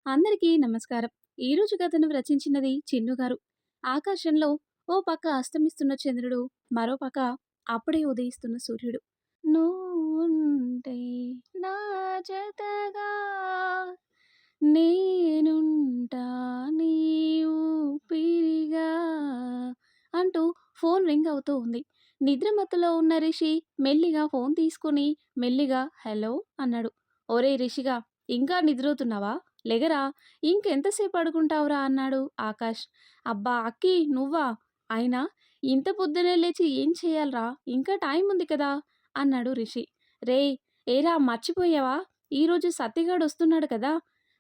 అందరికీ నమస్కారం. ఈరోజు కథను రచించినది చిన్ను గారు. ఆకాశంలో ఓ పక్క అస్తమిస్తున్న చంద్రుడు, మరో పక్క అప్పుడే ఉదయిస్తున్న సూర్యుడు. నువ్వుంటే నా జతగా నేనుంటా నీ ఊపిరిగా అంటూ ఫోన్ రింగ్ అవుతూ ఉంది. నిద్రమత్తులో ఉన్న రిషి మెల్లిగా ఫోన్ తీసుకుని మెల్లిగా హలో అన్నాడు. ఒరే రిషిగా, ఇంకా నిద్రవుతున్నావా? లెగరా, ఇంకెంతసేపు పడుకుంటావురా అన్నాడు ఆకాష్. అబ్బా అక్కి నువ్వా? అయినా ఇంత పొద్దునే లేచి ఏం చేయాలరా, ఇంకా టైం ఉంది కదా అన్నాడు రిషి. రేయ్, ఏరా మర్చిపోయావా? ఈరోజు సత్తిగాడు వస్తున్నాడు కదా.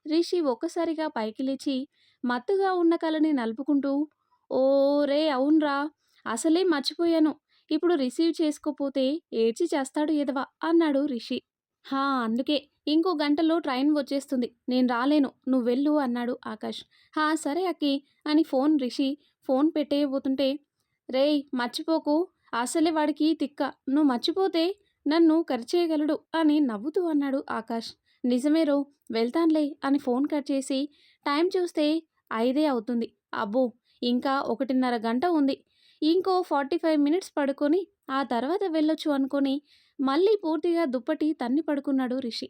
రిషి ఒక్కసారిగా పైకి లేచి మత్తుగా ఉన్న కలని నలుపుకుంటూ, ఓ రే అవునరా, అసలే మర్చిపోయాను. ఇప్పుడు రిసీవ్ చేసుకోపోతే ఏడ్చి చేస్తాడు ఎదవ అన్నాడు రిషి. హా అందుకే ఇంకో గంటలో ట్రైన్ వచ్చేస్తుంది, నేను రాలేను, నువ్వెళ్ళు అన్నాడు ఆకాష్. హా సరే అక్కి అని రిషి ఫోన్ పెట్టేయబోతుంటే, రేయ్ మర్చిపోకు, అసలే వాడికి తిక్క, నువ్వు మర్చిపోతే నన్ను కరిచేయగలడు అని నవ్వుతూ అన్నాడు ఆకాష్. నిజమేరో, వెళ్తాన్లే అని ఫోన్ కట్ చేసి టైం చూస్తే 5 అవుతుంది. అబ్బో, ఇంకా 1:30 గంట ఉంది. ఇంకో 45 మినిట్స్ పడుకొని ఆ తర్వాత వెళ్ళొచ్చు అనుకొని మళ్ళీ పూర్తిగా దుప్పటి తన్ని పడుకున్నాడు రిషి.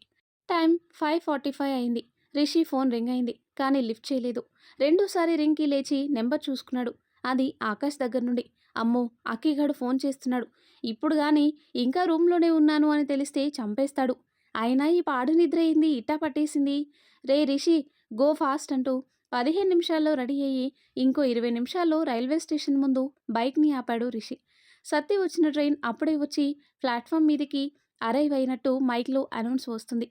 టైం 5:45 అయింది. రిషి ఫోన్ రింగ్ అయింది కానీ లిఫ్ట్ చేయలేదు. రెండోసారి రింగ్కి లేచి నెంబర్ చూసుకున్నాడు. అది ఆకాష్ దగ్గర నుండి. అమ్మో, అక్కిగాడు ఫోన్ చేస్తున్నాడు. ఇప్పుడు గాని ఇంకా రూమ్లోనే ఉన్నాను అని తెలిస్తే చంపేస్తాడు. అయినా ఈ పాడు నిద్ర ఏంది ఇట్టా పట్టేసింది. రే రిషి, గో ఫాస్ట్ అంటూ 15 నిమిషాల్లో రెడీ అయ్యి ఇంకో 20 నిమిషాల్లో రైల్వే స్టేషన్ ముందు బైక్ని ఆపాడు రిషి. సత్తి వచ్చిన ట్రైన్ అప్పుడే వచ్చి ప్లాట్ఫామ్ మీదకి అరైవ్ అయినట్టు మైక్లో అనౌన్స్ వస్తుంది.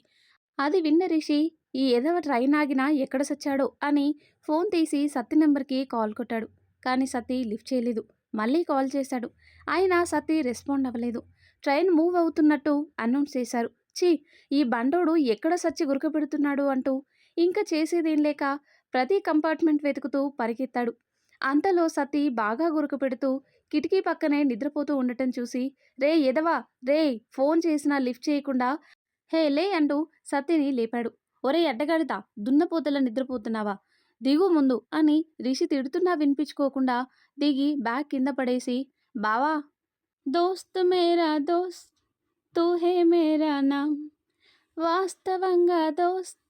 అది విన్న రిషి ఈ ఎదవ ట్రైన్ ఆగినా ఎక్కడ సచ్చాడో అని ఫోన్ తీసి సత్తి నెంబర్కి కాల్ కొట్టాడు. కానీ సత్తి లిఫ్ట్ చేయలేదు. మళ్ళీ కాల్ చేశాడు. అయినా సత్తి రెస్పాండ్ అవ్వలేదు. ట్రైన్ మూవ్ అవుతున్నట్టు అనౌన్స్ చేశారు. ఛీ, ఈ బండోడు ఎక్కడ సచ్చి గురకపెడుతున్నాడు అంటూ ఇంకా చేసేదేం లేక ప్రతి కంపార్ట్మెంట్ వెతుకుతూ పరిగెత్తాడు. అంతలో సత్తి బాగా గురకపెడుతూ కిటికీ పక్కనే నిద్రపోతూ ఉండటం చూసి, రే ఎదవా రే, ఫోన్ చేసినా లిఫ్ట్ చేయకుండా హే లే అంటూ సత్తిని లేపాడు. ఒరే అడ్డగాడితా, దున్నపోతల నిద్రపోతున్నావా, దిగు ముందు అని రిషి తిడుతున్నా వినిపించుకోకుండా దిగి బ్యాగ్ కింద పడేసి, బావా, దోస్త్ మేరా దోస్త్ తూ హే మేరా నామ్, వాస్తవంగా దోస్త్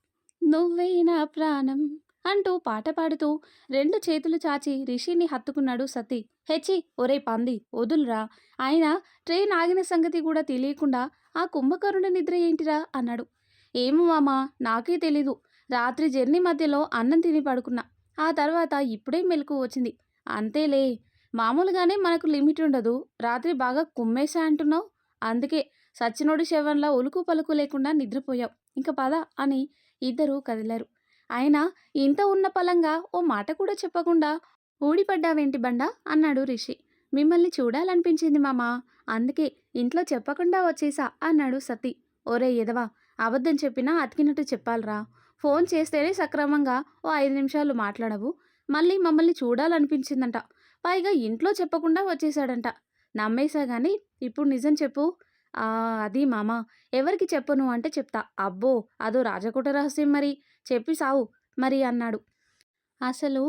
నువ్వే నా ప్రాణం అంటూ పాట పాడుతూ 2 చేతులు చాచి రిషిని హత్తుకున్నాడు సతీ. హెచ్చి, ఒరే పంది వదులురా, ఆయన ట్రైన్ ఆగిన సంగతి కూడా తెలియకుండా ఆ కుంభకరుణ నిద్ర ఏంటిరా అన్నాడు. ఏమో మామా, నాకే తెలీదు. రాత్రి జర్నీ మధ్యలో అన్నం తిని పడుకున్నా. ఆ తర్వాత ఇప్పుడే మెలకు వచ్చింది. అంతేలే, మామూలుగానే మనకు లిమిట్ ఉండదు. రాత్రి బాగా కుమ్మేశా అంటున్నావు, అందుకే సచ్చినోడి శవంలా ఉలుకు పలుకు లేకుండా నిద్రపోయావు. ఇంక పద అని ఇద్దరూ కదిలారు. అయినా ఇంత ఉన్న పలంగా ఓ మాట కూడా చెప్పకుండా ఊడిపడ్డావేంటి బండా అన్నాడు రిషి. మిమ్మల్ని చూడాలనిపించింది మామా, అందుకే ఇంట్లో చెప్పకుండా వచ్చేసా అన్నాడు సతీ. ఒరే ఎదవా, అబద్ధం చెప్పినా అతికినట్టు చెప్పాలరా. ఫోన్ చేస్తేనే సక్రమంగా ఓ 5 నిమిషాలు మాట్లాడవు, మళ్ళీ మమ్మల్ని చూడాలనిపించిందంట, పైగా ఇంట్లో చెప్పకుండా వచ్చేసాడంట. నమ్మేశా గాని ఇప్పుడు నిజం చెప్పు. అది మామా, ఎవరికి చెప్పను అంటే చెప్తా. అబ్బో, అదో రాజకోట రహస్యం, మరి చెప్పి సావు మరి అన్నాడు. అసలు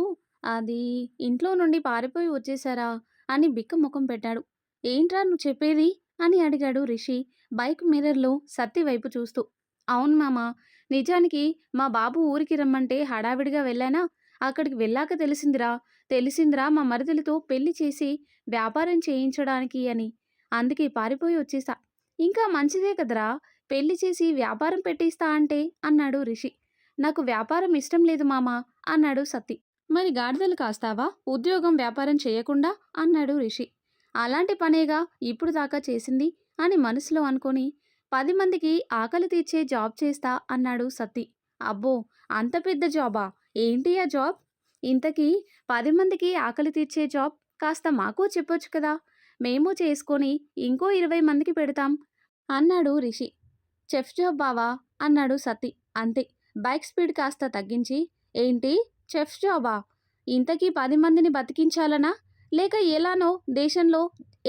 అది ఇంట్లో నుండి పారిపోయి వచ్చేసారా అని బిక్క ముఖం పెట్టాడు. ఏంట్రా నువ్వు చెప్పేది అని అడిగాడు రిషి బైక్ మిర్రర్లో సత్తి వైపు చూస్తూ. అవును మామా, నిజానికి మా బాబు ఊరికి రమ్మంటే హడావిడిగా వెళ్ళానా, అక్కడికి వెళ్ళాక తెలిసిందిరా మా మరదలితో పెళ్లి చేసి వ్యాపారం చేయించడానికి అని. అందుకే పారిపోయి వచ్చేసా. ఇంకా మంచిదే కదరా, పెళ్లి చేసి వ్యాపారం పెట్టిస్తా అంటే అన్నాడు రిషి. నాకు వ్యాపారం ఇష్టం లేదు మామా అన్నాడు సత్తి. మరి గాడిదలు కాస్తావా ఉద్యోగం వ్యాపారం చేయకుండా అన్నాడు రిషి. అలాంటి పనేగా ఇప్పుడు దాకా చేసింది అని మనసులో అనుకొని 10 మందికి ఆకలి తీర్చే జాబ్ చేస్తా అన్నాడు సత్తి. అబ్బో, అంత పెద్ద జాబా, ఏంటి ఆ జాబ్? ఇంతకీ 10 మందికి ఆకలి తీర్చే జాబ్ కాస్త మాకు చెప్పొచ్చు కదా, మేము చేసుకొని ఇంకో 20 మందికి పెడతాం అన్నాడు రిషి. చెఫ్ జాబ్ బావా అన్నాడు సత్తి. అంతే, బైక్ స్పీడ్ కాస్త తగ్గించి, ఏంటి చెఫ్ జాబా, ఇంతకీ 10 మందిని బతికించాలనా, లేక ఎలానో దేశంలో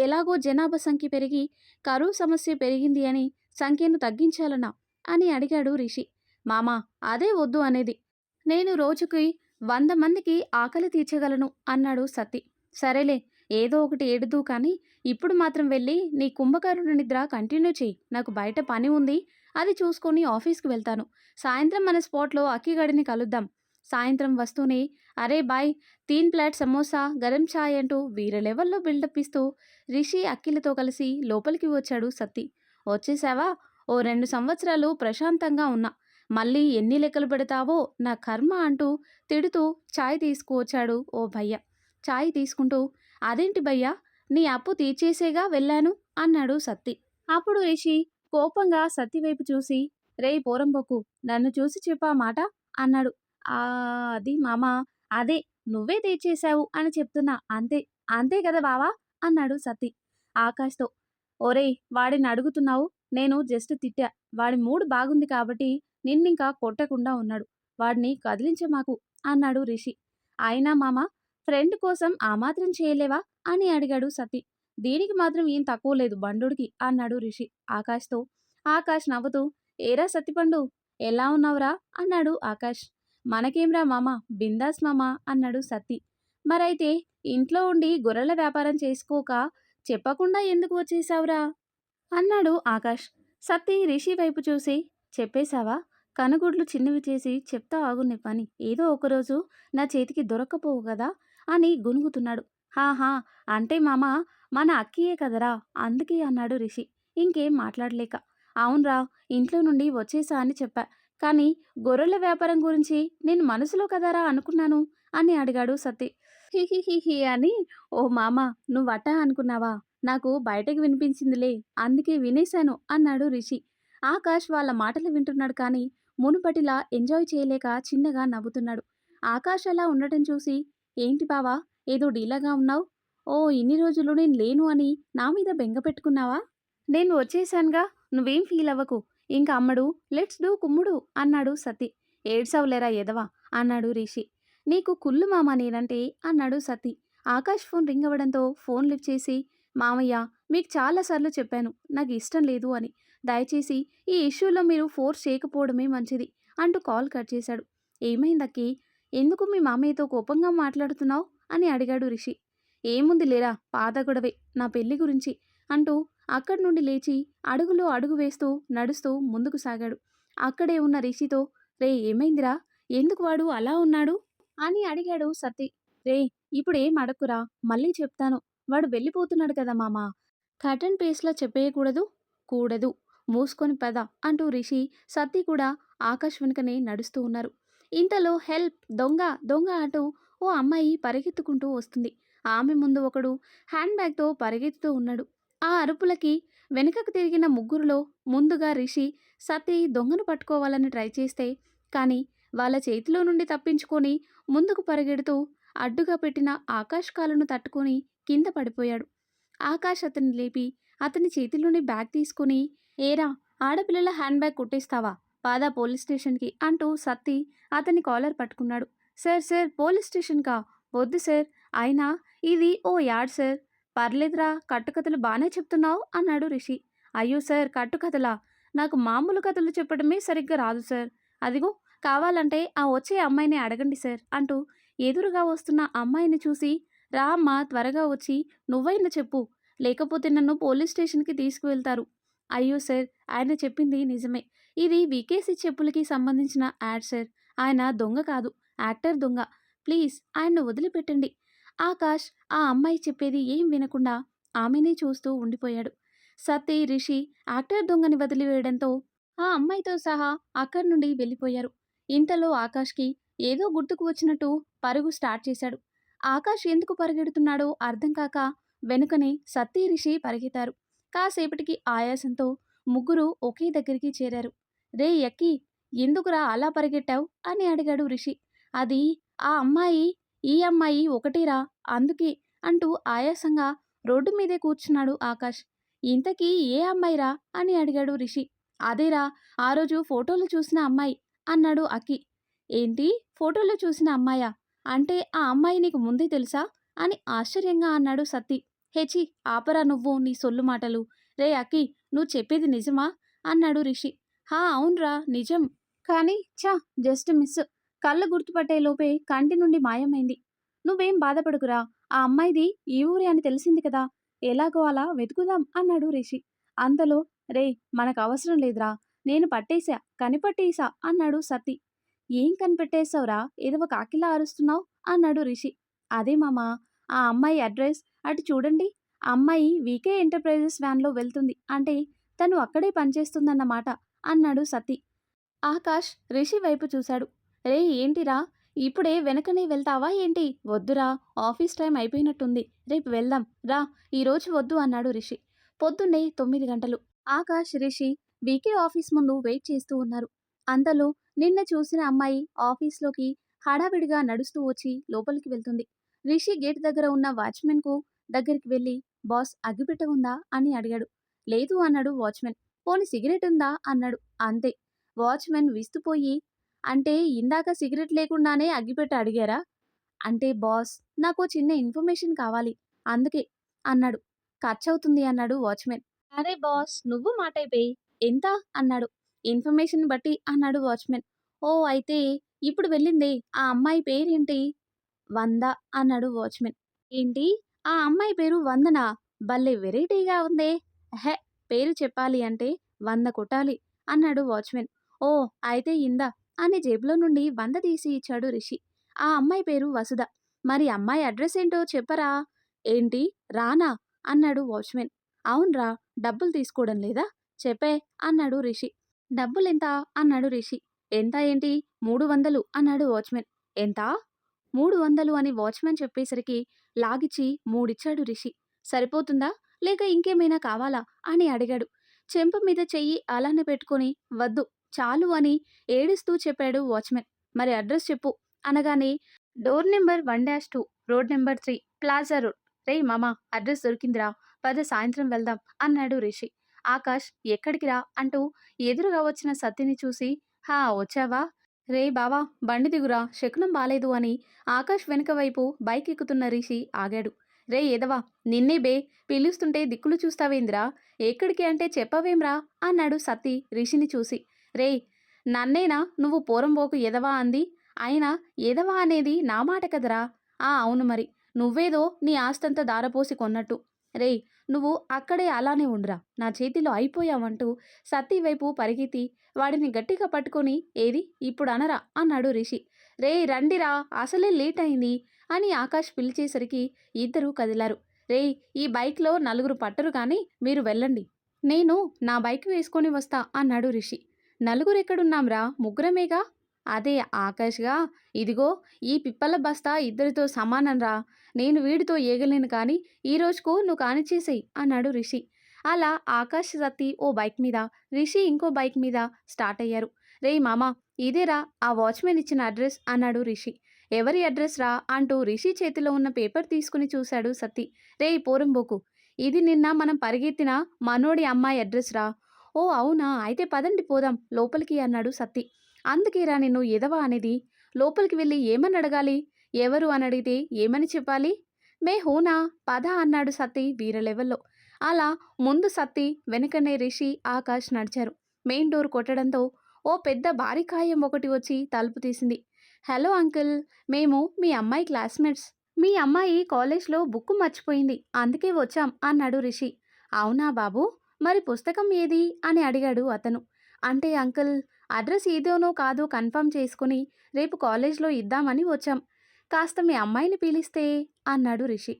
ఎలాగో జనాభా సంఖ్య పెరిగి కరువు సమస్య పెరిగింది అని సంఖ్యను తగ్గించాలనా అని అడిగాడు రిషి. మామా, అదే వద్దు అనేది. నేను రోజుకి 100 మందికి ఆకలి తీర్చగలను అన్నాడు సత్తి. సరేలే, ఏదో ఒకటి ఏడుదు కానీ ఇప్పుడు మాత్రం వెళ్ళి నీ కుంభకరుడు నిద్ర కంటిన్యూ చెయ్యి. నాకు బయట పని ఉంది, అది చూసుకొని ఆఫీస్కి వెళ్తాను. సాయంత్రం మన స్పాట్లో అక్కిగడిని కలుద్దాం. సాయంత్రం వస్తూనే అరే బాయ్, 3 ప్లేట్ సమోసా గరం చాయ్ అంటూ వీర లెవెల్లో బిల్డప్ ఇస్తూ రిషి అక్కిలతో కలిసి లోపలికి వచ్చాడు సత్తి. వచ్చేసావా? ఓ 2 సంవత్సరాలు ప్రశాంతంగా ఉన్నా, మళ్ళీ ఎన్ని లెక్కలు పెడతావో నా కర్మ అంటూ తిడుతూ చాయ్ తీసుకువచ్చాడు ఓ భయ్య. చాయ్ తీసుకుంటూ అదేంటి భయ్యా, నీ అప్పు తీర్చేసేగా వెళ్ళాను అన్నాడు సత్తి. అప్పుడు రిషి కోపంగా సత్తి వైపు చూసి రేయ్ పోరంబోకు, నన్ను చూసి చెప్పా మాట అన్నాడు. ఆ అది మామా, అదే నువ్వే తీర్చేశావు అని చెప్తున్నా అంతే. అంతే కదా బావా అన్నాడు సత్తి ఆకాష్తో. ఒరేయ్ వాడిని అడుగుతున్నావు, నేను జస్ట్ తిట్టా. వాడి మూడ్ బాగుంది కాబట్టి నిన్నింకా కొట్టకుండా ఉన్నాడు. వాడిని కదిలించమాకు అన్నాడు రిషి. అయినా మామ, ఫ్రెండ్ కోసం ఆ మాత్రం చేయలేవా అని అడిగాడు సతీ. దీనికి మాత్రం ఏం తక్కువ లేదు బండుడికి అన్నాడు రిషి ఆకాష్తో. ఆకాష్ నవ్వుతూ ఏరా సత్తిపండు, ఎలా ఉన్నావురా అన్నాడు ఆకాష్. మనకేంరా మామ, బిందాస్ మామ అన్నాడు సత్తి. మరైతే ఇంట్లో ఉండి గొర్రెల వ్యాపారం చేసుకోక చెప్పకుండా ఎందుకు వచ్చేసావురా అన్నాడు ఆకాష్. సత్తి రిషి వైపు చూసి చెప్పేశావా? కనుగుడ్లు చిన్నవి చేసి చెప్తా ఆగు నీ పని. ఏదో ఒకరోజు నా చేతికి దొరక్కపోవు కదా అని గునుగుతున్నాడు. హాహా, అంటే మామ మన అక్కియే కదరా అందుకే అన్నాడు రిషి ఇంకేం మాట్లాడలేక. అవునరా, ఇంట్లో నుండి వచ్చేసా అని చెప్పా, కానీ గొర్రెల వ్యాపారం గురించి నేను మనసులో కదరా అనుకున్నాను అని అడిగాడు సత్తి. హిహిహిహి అని. ఓ మామ, నువ్వటా అనుకున్నావా? నాకు బయటకు వినిపించిందిలే, అందుకే వినేశాను అన్నాడు రిషి. ఆకాష్ వాళ్ళ మాటలు వింటున్నాడు కానీ మునుపటిలా ఎంజాయ్ చేయలేక చిన్నగా నవ్వుతున్నాడు. ఆకాష్ అలా ఉండటం చూసి ఏంటి బావా, ఏదో డీలాగా ఉన్నావు? ఓ ఇన్ని రోజులు నేను లేను అని నా మీద బెంగ పెట్టుకున్నావా? నేను వచ్చేశానుగా, నువ్వేం ఫీల్ అవ్వకు. ఇంక అమ్మడు లెట్స్ డూ కుమ్ముడు అన్నాడు సతీ. ఏడ్సవులేరా ఎదవా అన్నాడు రిషి. నీకు కుళ్ళు మామ నేనంటే అన్నాడు సతీ. ఆకాష్ ఫోన్ రింగ్ అవ్వడంతో ఫోన్ లిఫ్ట్ చేసి మామయ్య, మీకు చాలాసార్లు చెప్పాను నాకు ఇష్టం లేదు అని. దయచేసి ఈ ఇష్యూలో మీరు ఫోర్స్ చేయకపోవడమే మంచిది అంటూ కాల్ కట్ చేశాడు. ఏమైందక్కి, ఎందుకు మీ మామయ్యతో కోపంగా మాట్లాడుతున్నావు అని అడిగాడు రిషి. ఏముంది లేరా, పాత గొడవే, నా పెళ్లి గురించి అంటూ అక్కడి నుండి లేచి అడుగులో అడుగు వేస్తూ నడుస్తూ ముందుకు సాగాడు. అక్కడే ఉన్న రిషితో రే ఏమైందిరా, ఎందుకు వాడు అలా ఉన్నాడు అని అడిగాడు సతీ. రే ఇప్పుడేం అడక్కురా, మళ్ళీ చెప్తాను. వాడు వెళ్ళిపోతున్నాడు కదా మామా, కట్ అండ్ పేస్ట్‌లా చెప్పేయకూడదు? కూడదు. మూసుకొని పద అంటూ రిషి, సత్తి కూడా ఆకాష్ వెనుకనే నడుస్తూ ఉన్నారు. ఇంతలో హెల్ప్, దొంగ దొంగ అంటూ ఓ అమ్మాయి పరిగెత్తుకుంటూ వస్తుంది. ఆమె ముందు ఒకడు హ్యాండ్ బ్యాగ్‌తో పరిగెత్తుతూ ఉన్నాడు. ఆ అరుపులకి వెనుకకు తిరిగిన ముగ్గురిలో ముందుగా రిషి, సత్తి దొంగను పట్టుకోవాలని ట్రై చేస్తే కానీ వాళ్ళ చేతిలో నుండి తప్పించుకొని ముందుకు పరిగెడుతూ అడ్డుగా పెట్టిన ఆకాష్ కాలును తట్టుకొని కింద పడిపోయాడు. ఆకాష్ అతన్ని లేపి అతని చేతిలోని బ్యాగ్ తీసుకుని ఏరా, ఆడపిల్లల హ్యాండ్ బ్యాగ్ కొట్టేస్తావా, పాదా పోలీస్ స్టేషన్కి అంటూ సత్తి అతని కాలర్ పట్టుకున్నాడు. సార్ సార్, పోలీస్ స్టేషన్కా? వద్దు సార్, అయినా ఇది ఓ యాడ్ సార్. పర్లేదురా, కట్టుకథలు బాగానే చెప్తున్నావు అన్నాడు రిషి. అయ్యో సార్, కట్టుకథలా? నాకు మామూలు కథలు చెప్పడమే సరిగ్గా రాదు సార్. అదిగో కావాలంటే ఆ వచ్చే అమ్మాయిని అడగండి సార్ అంటూ ఎదురుగా వస్తున్న అమ్మాయిని చూసి రా అమ్మా, త్వరగా వచ్చి నువ్వైనా చెప్పు, లేకపోతే నన్ను పోలీస్ స్టేషన్కి తీసుకువెళ్తారు. అయ్యో సార్, ఆయన చెప్పింది నిజమే. ఇది వికేసి చెప్పులకి సంబంధించిన యాడ్ సార్. ఆయన దొంగ కాదు, యాక్టర్ దొంగ. ప్లీజ్ ఆయన్ను వదిలిపెట్టండి. ఆకాష్ ఆ అమ్మాయి చెప్పేది ఏం వినకుండా ఆమెనే చూస్తూ ఉండిపోయాడు. సతీ, రిషి యాక్టర్ దొంగని వదిలివేయడంతో ఆ అమ్మాయితో సహా అక్కడి నుండి వెళ్ళిపోయారు. ఇంతలో ఆకాష్కి ఏదో గుర్తుకు వచ్చినట్టు పరుగు స్టార్ట్ చేశాడు. ఆకాష్ ఎందుకు పరిగెడుతున్నాడో అర్థం కాక వెనుకనే సత్తి, రిషి పరిగెత్తారు. కాసేపటికి ఆయాసంతో ముగ్గురు ఒకే దగ్గరికి చేరారు. రే యక్కీ, ఎందుకురా అలా పరిగెట్టావు అని అడిగాడు రిషి. అది ఆ అమ్మాయి ఈ అమ్మాయి ఒకటేరా, అందుకే అంటూ ఆయాసంగా రోడ్డు మీదే కూర్చున్నాడు ఆకాష్. ఇంతకీ ఏ అమ్మాయిరా అని అడిగాడు రిషి. అదేరా, ఆ రోజు ఫోటోలు చూసిన అమ్మాయి అన్నాడు అక్కి. ఏంటి, ఫోటోలో చూసిన అమ్మాయా? అంటే ఆ అమ్మాయి నీకు ముందే తెలుసా అని ఆశ్చర్యంగా అన్నాడు సత్తి. హెచి, ఆపరా నువ్వు నీ సొల్లు మాటలు. రే అక్కి, నువ్వు చెప్పేది నిజమా అన్నాడు రిషి. హా అవునరా నిజం, కానీ జస్ట్ మిస్. కళ్ళు గుర్తుపట్టే లోపే కంటి నుండి మాయమైంది. "నువ్వేం బాధపడకురా! ఆ అమ్మాయిది ఈ ఊరే అని తెలిసింది కదా! ఎలాగో అలా వెతుకుదాం" అన్నాడు రిషి. అంతలో "రేయ్! మనకవసరం లేదురా! నేను పట్టేశా, కనిపట్టేశా" అన్నాడు సత్తి. "ఏం కనిపెట్టేశావురా? ఎదవ కాకిలా అరుస్తున్నావు" అన్నాడు రిషి. "అదే మామ, ఆ అమ్మాయి అడ్రస్ అటు చూడండి. ఆ అమ్మాయి వీకే ఎంటర్‌ప్రైజెస్ వ్యాన్‌లో వెళ్తుంది. అంటే తను అక్కడే పనిచేస్తుందన్నమాట" అన్నాడు సత్తి. ఆకాష్ రిషి వైపు చూశాడు. "రేయ్ ఏంటిరా? ఇప్పుడే వెనకనే వెళ్తావా ఏంటి?" "వద్దురా, ఆఫీస్ టైం అయిపోయినట్టుంది. రేపు వెళ్దాం రా, ఈరోజు వద్దు" అన్నాడు రిషి. పొద్దున్నే 9 గంటలు. ఆకాష్, రిషి వీకే ఆఫీస్ ముందు వెయిట్ చేస్తూ ఉన్నారు. అంతలో నిన్న చూసిన అమ్మాయి ఆఫీస్‌లోకి హడావిడిగా నడుస్తూ వచ్చి లోపలికి వెళ్తుంది. రిషి గేట్ దగ్గర ఉన్న వాచ్‌మెన్‌కు దగ్గరికి వెళ్లి "బాస్, అగ్గిపెట్టె ఉందా?" అని అడిగాడు. "లేదు" అన్నాడు వాచ్‌మెన్. "పోనీ సిగరెట్ ఉందా?" అన్నాడు. అంతే. వాచ్‌మెన్ విస్తుపోయి, "అంటే ఇందాక సిగరెట్ లేకుండానే అగ్గిపెట్టె అడిగారా?" "అంటే బాస్, నాకో చిన్న ఇన్ఫర్మేషన్ కావాలి. అందుకే" అన్నాడు. "ఖర్చవుతుంది" అన్నాడు వాచ్‌మెన్. "అరే బాస్, నువ్వు మాటైపోయి ఎంత?" అన్నాడు. "ఇన్ఫర్మేషన్ బట్టి" అన్నాడు వాచ్‌మెన్. "ఓహ్! అయితే ఇప్పుడు వెళ్ళిందే ఆ అమ్మాయి పేరేంటి?" "వంద" అన్నాడు వాచ్‌మెన్. "ఏంటి? ఆ అమ్మాయి పేరు వందనా? భలే వెరైటీగా ఉందే!" "ఎహె! పేరు చెప్పాలి అంటే 100 కొట్టాలి" అన్నాడు వాచ్‌మెన్. "ఓహ్! అయితే ఇందా" అని జేబులో నుండి 100 తీసి ఇచ్చాడు రిషి. "ఆ అమ్మాయి పేరు వసుధ. మరి అమ్మాయి అడ్రస్ ఏంటో చెప్పరా?" "ఏంటి? రానా?" అన్నాడు వాచ్‌మెన్. "అవునురా, డబ్బులు తీసుకోవడం లేదా? చెప్పే" అన్నాడు రిషి. "డబ్బులెంత?" అన్నాడు రిషి. "ఎంత ఏంటి? 300" అన్నాడు వాచ్‌మెన్. "ఎంతా? 300" అని వాచ్‌మెన్ చెప్పేసరికి లాగిచ్చి మూడిచ్చాడు రిషి. "సరిపోతుందా? లేక ఇంకేమైనా కావాలా?" అని అడిగాడు. చెంప మీద చెయ్యి అలానే పెట్టుకొని "వద్దు, చాలు" అని ఏడుస్తూ చెప్పాడు వాచ్‌మెన్. "మరి అడ్రస్ చెప్పు" అనగానే "door number 1-2, road number 3, plaza road. రేయ్ మామ, అడ్రస్ దొరికిందిరా, పద సాయంత్రం వెళ్దాం" అన్నాడు రిషి. ఆకాష్ "ఎక్కడికిరా?" అంటూ ఎదురుగా వచ్చిన సత్తిని చూసి "హా! వచ్చావా? రేయ్ బావా, బండి దిగురా, శకునం బాలేదు" అని ఆకాష్ వెనుక వైపు బైక్ ఎక్కుతున్న రిషి ఆగాడు. "రేయ్ ఎదవా, నిన్నే బే, పిలుస్తుంటే దిక్కులు చూస్తావేందిరా? ఎక్కడికి అంటే చెప్పవేంరా?" అన్నాడు సత్తి రిషిని చూసి. "రేయ్, నన్నేనా నువ్వు పోరంబోకు ఎదవా అంది? అయినా ఎదవా అనేది నా మాట కదరా!" "ఆ అవును మరి, నువ్వేదో నీ ఆస్తంతా దారపోసి కొన్నట్టు. రేయ్, నువ్వు అక్కడే అలానే ఉండురా, నా చేతిలో అయిపోయావంటూ సత్తి వైపు పరిగెత్తి వాడిని గట్టిగా పట్టుకొని "ఏది ఇప్పుడు అనరా" అన్నాడు రిషి. "రేయ్ రండిరా, అసలే లేట్ అయింది" అని ఆకాష్ పిలిచేసరికి ఇద్దరూ కదిలారు. "రేయ్, ఈ బైక్‌లో నలుగురు పట్టరు కానీ మీరు వెళ్ళండి. నేను నా బైక్ వేసుకొని వస్తా" అన్నాడు రిషి. "నలుగురెక్కడున్నాంరా, ముగ్గురమేగా." "అదే ఆకాష్‌గా, ఇదిగో ఈ పిప్పల బస్తా ఇద్దరితో సమానంరా. నేను వీడితో ఏగలేను కానీ ఈ రోజుకు నువ్వు కానిచ్చేసేయ్" అన్నాడు రిషి. అలా ఆకాష్, సత్తి ఓ బైక్ మీద, రిషి ఇంకో బైక్ మీద స్టార్ట్ అయ్యారు. "రేయ్ మామా, ఇదేరా ఆ వాచ్‌మెన్ ఇచ్చిన అడ్రస్" అన్నాడు రిషి. "ఎవరి అడ్రస్ రా?" అంటూ రిషి చేతిలో ఉన్న పేపర్ తీసుకుని చూశాడు సత్తి. "రేయ్ పోరంబోకు, ఇది నిన్న మనం పరిగెత్తిన మనోడి అమ్మాయి అడ్రస్ రా." "ఓ అవునా, అయితే పదండి పోదాం లోపలికి" అన్నాడు సత్తి. "అందుకేరా నిన్ను ఎదవా అనేది. లోపలికి వెళ్ళి ఏమని అడగాలి? ఎవరు అని అడిగితే ఏమని చెప్పాలి?" "మే హూనా, పద" అన్నాడు సత్తి వీర లెవెల్‌లో. అలా ముందు సత్తి, వెనకనే రిషి, ఆకాష్ నడిచారు. మెయిన్ డోర్ కొట్టడంతో ఓ పెద్ద భారీ ఒకటి వచ్చి తలుపు తీసింది. "హలో అంకుల్, మేము మీ అమ్మాయి క్లాస్‌మేట్స్. మీ అమ్మాయి కాలేజ్‌లో బుక్కు మర్చిపోయింది. అందుకే వచ్చాం" అన్నాడు రిషి. "అవునా బాబూ, మరి పుస్తకం ఏది?" అని అడిగాడు అతను. "అంటే అంకుల్, అడ్రస్ ఇదేనో కాదో కన్ఫర్మ్ చేసుకుని రేపు కాలేజ్‌లో ఇద్దామని వచ్చాం. కాస్త మీ అమ్మాయిని పిలిస్తే" అన్నాడు రిషి.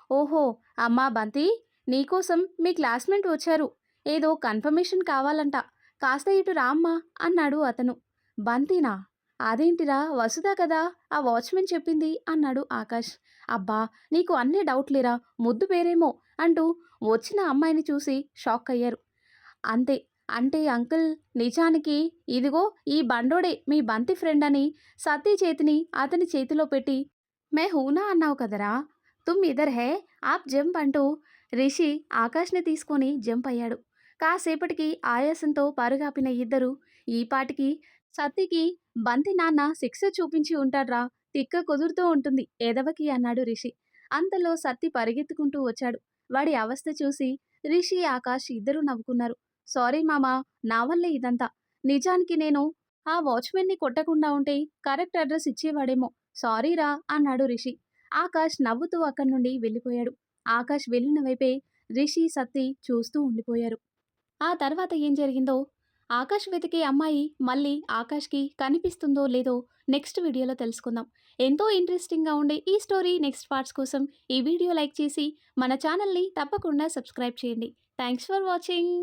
"ఓహో! అమ్మా బంతి, నీకోసం మీ క్లాస్‌మేట్ వచ్చారు. ఏదో కన్ఫర్మేషన్ కావాలంట. కాస్త ఇటు రా అమ్మా" అన్నాడు అతను. "బంతినా? అదేంటిరా, వసుధ కదా ఆ వాచ్‌మెన్ చెప్పింది" అన్నాడు ఆకాష్. "అబ్బా, నీకు అన్నీ డౌట్లేరా, ముద్దు పేరేమో" అంటూ వచ్చిన అమ్మాయిని చూసి షాక్ అయ్యారు. "అంతే అంటే అంకుల్, నిజానికి ఇదిగో ఈ బండోడే మీ బంతి ఫ్రెండ్" అని సతీ చేతిని అతని చేతిలో పెట్టి "మే హూనా అన్నావు కదరా, తుమ్ ఇధర్ హై, ఆప్ జంప్" అంటూ రిషి ఆకాష్ని తీసుకొని జంప్ అయ్యాడు. కాసేపటికి ఆయాసంతో పరుగాపిన ఇద్దరు "ఈ పాటికి సత్తికి బంతి నాన్న సిక్సర్ చూపించి ఉంటాడ్రా, తిక్క కుదురుతూ ఉంటుంది ఎదవకి" అన్నాడు రిషి. అంతలో సత్తి పరిగెత్తుకుంటూ వచ్చాడు. వాడి అవస్థ చూసి రిషి, ఆకాష్ ఇద్దరూ నవ్వుకున్నారు. "సారీ మామా, నా వల్లే ఇదంతా. నిజానికి నేను ఆ వాచ్‌మెన్‌ని కొట్టకుండా ఉంటే కరెక్ట్ అడ్రెస్ ఇచ్చేవాడేమో. సారీరా అన్నాడు రిషి. ఆకాష్ నవ్వుతూ అక్కడి నుండి వెళ్ళిపోయాడు. ఆకాష్ వెళ్ళిన వైపే రిషి, సత్తి చూస్తూ ఉండిపోయారు. ఆ తర్వాత ఏం జరిగిందో, ఆకాష్ వెతికే అమ్మాయి మళ్ళీ ఆకాష్‌కి కనిపిస్తుందో లేదో నెక్స్ట్ వీడియోలో తెలుసుకుందాం. ఎంతో ఇంట్రెస్టింగ్‌గా ఉండే ఈ స్టోరీ నెక్స్ట్ పార్ట్స్ కోసం ఈ వీడియో లైక్ చేసి మన ఛానల్‌ని తప్పకుండా సబ్స్క్రైబ్ చేయండి. Thanks for watching.